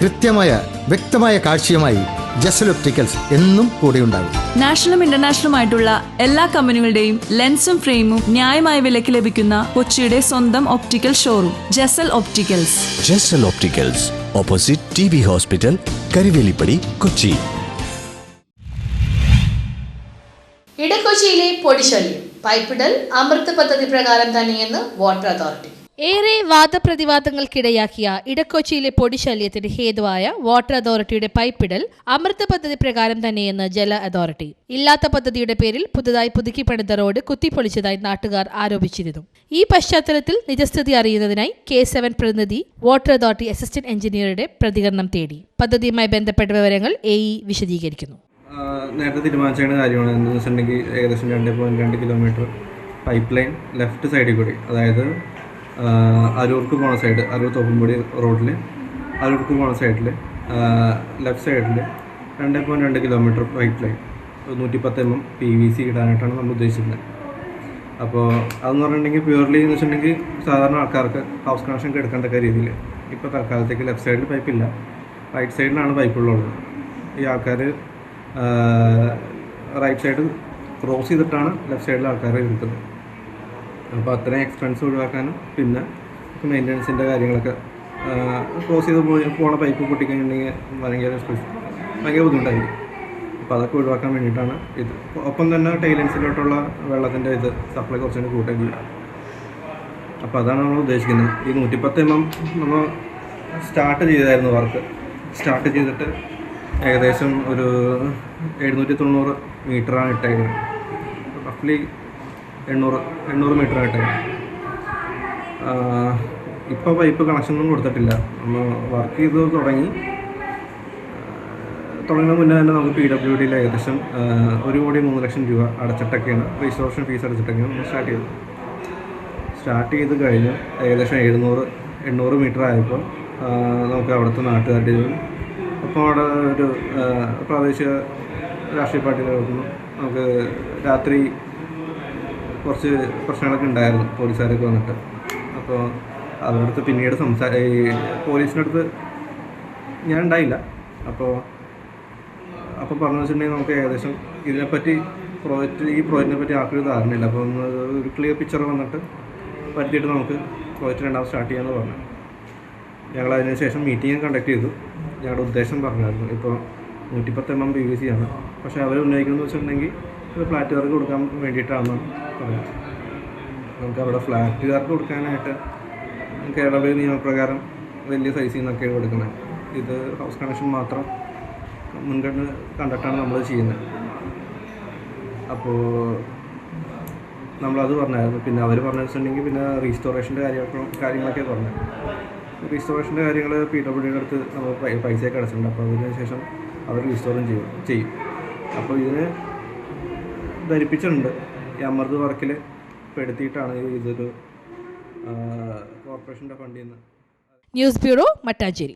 വ്യക്തമായ കാഴ്ചയുമായി ജസൽ ഒപ്റ്റിക്കൽസ് എന്നും കൂടെയുണ്ടാകും. നാഷണലും ഇന്റർനാഷണലുമായിട്ടുള്ള എല്ലാ കമ്പനികളുടെയും ലെൻസും ഫ്രെയിമും ന്യായമായ വിലയ്ക്ക് ലഭിക്കുന്ന കൊച്ചിയുടെ സ്വന്തം optical showroom Jasal opticals. Jasal opticals, opposite TB hospital, Karivelippady, Kochi. ഇടക്കൊച്ചിയിലെ പൊടിശല്യം പൈപ്പിടൽ അമൃത് പദ്ധതി പ്രകാരം തന്നെയെന്ന് വാട്ടർ അതോറിറ്റി. ഏറെ വാദപ്രതിവാദങ്ങൾക്കിടയാക്കിയ ഇടക്കൊച്ചിയിലെ പൊടിശല്യത്തിന് ഹേതുവായ വാട്ടർ അതോറിറ്റിയുടെ പൈപ്പിടൽ അമൃത് പദ്ധതി പ്രകാരം തന്നെയെന്ന് ജല അതോറിറ്റി. ഇല്ലാത്ത പദ്ധതിയുടെ പേരിൽ പുതുതായി പുതുക്കിപ്പണിത റോഡ് കുത്തിപ്പൊളിച്ചതായി നാട്ടുകാർ ആരോപിച്ചിരുന്നു. ഈ പശ്ചാത്തലത്തിൽ നിജസ്ഥിതി അറിയുന്നതിനായി K7 പ്രതിനിധി വാട്ടർ അതോറിറ്റി അസിസ്റ്റന്റ് എഞ്ചിനീയറുടെ പ്രതികരണം തേടി. പദ്ധതിയുമായി ബന്ധപ്പെട്ട വിവരങ്ങൾ AE വിശദീകരിക്കുന്നു. നേരത്തെ തീരുമാനിച്ച കാര്യമാണ്. എന്താണെന്ന് വെച്ചിട്ടുണ്ടെങ്കിൽ ഏകദേശം 2.2 കിലോമീറ്റർ പൈപ്പ് ലൈൻ ലെഫ്റ്റ് സൈഡിൽ കൂടി, അതായത് അരൂർക്ക് പോണ സൈഡ്, അരൂർ തോപ്പുംപടി റോഡിൽ അരൂർക്ക് പോണ സൈഡിൽ ലെഫ്റ്റ് സൈഡിൽ 2.2 kilometre pipe line 110 mm PVC ഇടാനായിട്ടാണ് നമ്മൾ ഉദ്ദേശിക്കുന്നത്. അപ്പോൾ അതെന്ന് പറഞ്ഞിട്ടുണ്ടെങ്കിൽ പ്യൂർലി എന്ന് വെച്ചിട്ടുണ്ടെങ്കിൽ സാധാരണ ആൾക്കാർക്ക് ഹൗസ് കണക്ഷൻ എടുക്കേണ്ട രീതിയിൽ ഇപ്പോൾ തൽക്കാലത്തേക്ക് ലെഫ്റ്റ് സൈഡിൽ പൈപ്പില്ല, റൈറ്റ് സൈഡിലാണ് പൈപ്പുള്ളത്. ഈ ആൾക്കാർ റൈറ്റ് സൈഡ് ക്രോസ് ചെയ്തിട്ടാണ് ലെഫ്റ്റ് സൈഡിൽ ആൾക്കാർ എടുക്കുന്നത്. അപ്പോൾ അത്രയും എക്സ്പെൻസ് ഒഴിവാക്കാനും പിന്നെ മെയിൻ്റനൻസിൻ്റെ കാര്യങ്ങളൊക്കെ ക്രോസ് ചെയ്ത് പോണ പൈപ്പ് പൊട്ടിക്കഴിഞ്ഞിട്ടുണ്ടെങ്കിൽ ഭയങ്കര ബുദ്ധിമുട്ടായിരിക്കും. അപ്പോൾ അതൊക്കെ ഒഴിവാക്കാൻ വേണ്ടിയിട്ടാണ് ഇത്. ഒപ്പം തന്നെ ടൈലൻസിലോട്ടുള്ള വെള്ളത്തിൻ്റെ സപ്ലൈ കുറച്ചുകൂടി കൂട്ടുകയും ചെയ്യും. അപ്പോൾ അതാണ് നമ്മൾ ഉദ്ദേശിക്കുന്നത്. ഈ 110 mm നമ്മൾ സ്റ്റാർട്ട് ചെയ്തായിരുന്നു, വർക്ക് സ്റ്റാർട്ട് ചെയ്തിട്ട് ഏകദേശം ഒരു 790 മീറ്ററാണ് ഇട്ടേക്കുന്നത്. റഫ്ലി 800 മീറ്ററാണ് ഇട്ടേക്കുന്നത്. ഇപ്പോൾ പൈപ്പ് കണക്ഷനൊന്നും കൊടുത്തിട്ടില്ല. നമ്മൾ വർക്ക് ചെയ്ത് തുടങ്ങുന്ന മുന്നേ തന്നെ നമുക്ക് PWDയിൽ ഏകദേശം 1,03,00,000 രൂപ അടച്ചിട്ടൊക്കെയാണ്, രജിസ്ട്രേഷൻ ഫീസ് അടച്ചിട്ടൊക്കെയാണ് നമ്മൾ സ്റ്റാർട്ട് ചെയ്ത് കഴിഞ്ഞ് ഏകദേശം 700-800 മീറ്റർ ആയപ്പോൾ നമുക്ക് അവിടുത്തെ നാട്ടുകാരുടെ അപ്പോൾ അവിടെ ഒരു പ്രാദേശിക രാഷ്ട്രീയ പാർട്ടികളൊന്നും നമുക്ക് രാത്രി കുറച്ച് പ്രശ്നങ്ങളൊക്കെ ഉണ്ടായിരുന്നു, പോലീസുകാരൊക്കെ വന്നിട്ട്. അപ്പോൾ അവരടുത്ത് പിന്നീട് പോലീസിനടുത്ത് ഞാൻ ഉണ്ടായില്ല. അപ്പോൾ പറഞ്ഞു വെച്ചിട്ടുണ്ടെങ്കിൽ നമുക്ക് ഏകദേശം ഇതിനെപ്പറ്റി ഈ പ്രോജക്റ്റിനെ പറ്റി ആർക്കൊരു ധാരണയില്ല. അപ്പോൾ ഒന്ന് ഒരു ക്ലിയർ പിക്ചർ വന്നിട്ട് പറ്റിയിട്ട് നമുക്ക് പ്രോജക്റ്റ് രണ്ടാമത് സ്റ്റാർട്ട് ചെയ്യാമെന്ന് പറഞ്ഞു. ഞങ്ങൾ അതിന് ശേഷം മീറ്റിംഗ് കണ്ടക്ട് ചെയ്തു. ഞങ്ങളുടെ ഉദ്ദേശം പറഞ്ഞായിരുന്നു. ഇപ്പോൾ 110 mm PVC ആണ്, പക്ഷേ അവർ ഉന്നയിക്കുന്നത് വെച്ചിട്ടുണ്ടെങ്കിൽ ഇത് ഫ്ലാറ്റുകാർക്ക് കൊടുക്കാൻ വേണ്ടിയിട്ടാണെന്ന് പറയാം. നമുക്ക് അവിടെ ഫ്ലാറ്റുകാർക്ക് കൊടുക്കാനായിട്ട് കേരള നിയമപ്രകാരം വലിയ സൈസിൽ നിന്നൊക്കെ കൊടുക്കുന്നത്. ഇത് ഹൗസ് കണക്ഷൻ മാത്രം മുൻഗണന കണ്ടിട്ടാണ് നമ്മൾ ചെയ്യുന്നത്. അപ്പോൾ നമ്മളത് പറഞ്ഞായിരുന്നു. പിന്നെ അവർ പറഞ്ഞു വെച്ചിട്ടുണ്ടെങ്കിൽ പിന്നെ റീസ്റ്റോറേഷൻ്റെ കാര്യങ്ങളൊക്കെ പറഞ്ഞു. റീസ്റ്റോറേഷൻ്റെ കാര്യങ്ങൾ PWDയുടെ അടുത്ത് നമ്മൾ പൈസയൊക്കെ അടച്ചിട്ടുണ്ട്. അപ്പോൾ അതിന് ശേഷം അവർ റീസ്റ്റോറും ചെയ്യും. അപ്പോൾ ഇതിന് ധരിപ്പിച്ചിട്ടുണ്ട് ഈ അമൃത് വർക്കിൽ പെടുത്തിയിട്ടാണ് ഇതൊരു കോർപ്പറേഷൻ്റെ ഫണ്ടിൽ നിന്ന്. News bureau, Mattancherry.